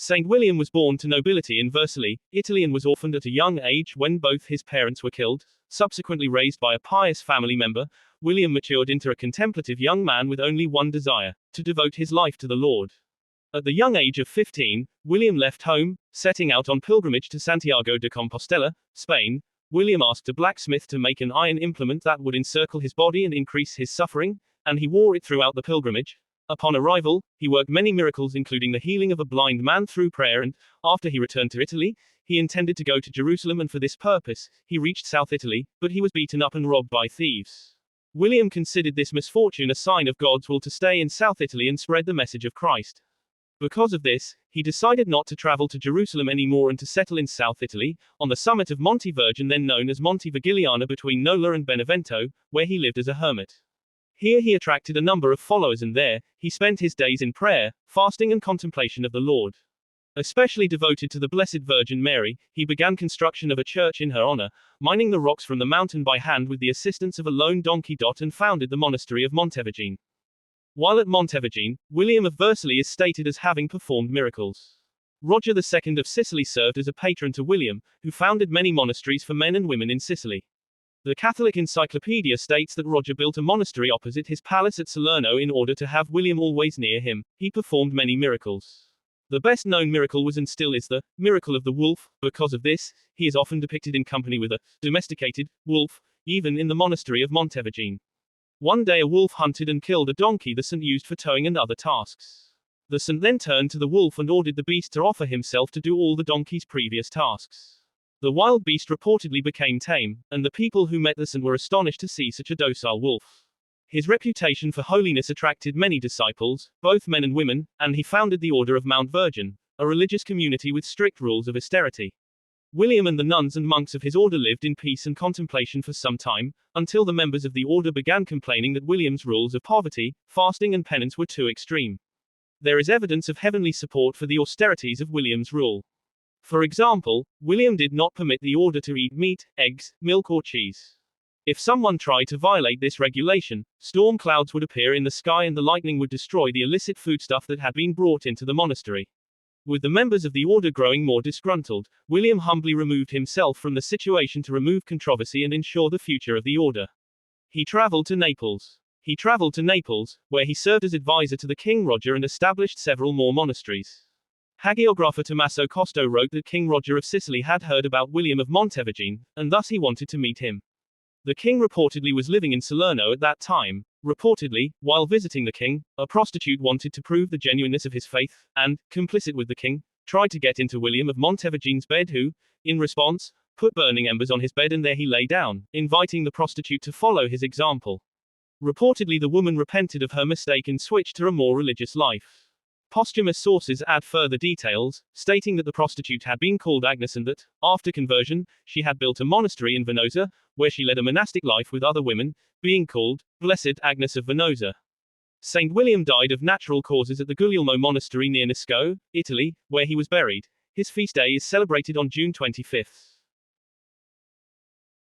Saint William was born to nobility in Vercelli, Italy and was orphaned at a young age when both his parents were killed. Subsequently raised by a pious family member, William matured into a contemplative young man with only one desire, to devote his life to the Lord. At the young age of 15, William left home, setting out on pilgrimage to Santiago de Compostela, Spain. William asked a blacksmith to make an iron implement that would encircle his body and increase his suffering, and he wore it throughout the pilgrimage. Upon arrival, he worked many miracles including the healing of a blind man through prayer and, after he returned to Italy, he intended to go to Jerusalem and for this purpose, he reached South Italy, but he was beaten up and robbed by thieves. William considered this misfortune a sign of God's will to stay in South Italy and spread the message of Christ. Because of this, he decided not to travel to Jerusalem anymore and to settle in South Italy, on the summit of Monte Vergine then known as Montevergine between Nola and Benevento, where he lived as a hermit. Here he attracted a number of followers and there, he spent his days in prayer, fasting and contemplation of the Lord. Especially devoted to the Blessed Virgin Mary, he began construction of a church in her honor, mining the rocks from the mountain by hand with the assistance of a lone donkey and founded the monastery of Montevergine. While at Montevergine, William of Vercelli is stated as having performed miracles. Roger II of Sicily served as a patron to William, who founded many monasteries for men and women in Sicily. The Catholic Encyclopedia states that Roger built a monastery opposite his palace at Salerno in order to have William always near him. He performed many miracles. The best known miracle was and still is the miracle of the wolf. Because of this, he is often depicted in company with a domesticated wolf, even in the monastery of Montevergine. One day a wolf hunted and killed a donkey the saint used for towing and other tasks. The saint then turned to the wolf and ordered the beast to offer himself to do all the donkey's previous tasks. The wild beast reportedly became tame, and the people who met the saint were astonished to see such a docile wolf. His reputation for holiness attracted many disciples, both men and women, and he founded the Order of Montevergine, a religious community with strict rules of austerity. William and the nuns and monks of his order lived in peace and contemplation for some time, until the members of the order began complaining that William's rules of poverty, fasting and penance were too extreme. There is evidence of heavenly support for the austerities of William's rule. For example, William did not permit the order to eat meat, eggs, milk or cheese. If someone tried to violate this regulation, storm clouds would appear in the sky and the lightning would destroy the illicit foodstuff that had been brought into the monastery. With the members of the order growing more disgruntled, William humbly removed himself from the situation to remove controversy and ensure the future of the order. He traveled to Naples. Where he served as advisor to the King Roger and established several more monasteries. Hagiographer Tommaso Costo wrote that King Roger of Sicily had heard about William of Montevergine, and thus he wanted to meet him. The king reportedly was living in Salerno at that time. Reportedly, while visiting the king, a prostitute wanted to prove the genuineness of his faith, and, complicit with the king, tried to get into William of Montevergine's bed who, in response, put burning embers on his bed and there he lay down, inviting the prostitute to follow his example. Reportedly the woman repented of her mistake and switched to a more religious life. Posthumous sources add further details, stating that the prostitute had been called Agnes and that, after conversion, she had built a monastery in Venosa, where she led a monastic life with other women, being called Blessed Agnes of Venosa. Saint William died of natural causes at the Guglielmo monastery near Nisco, Italy, where he was buried. His feast day is celebrated on June 25.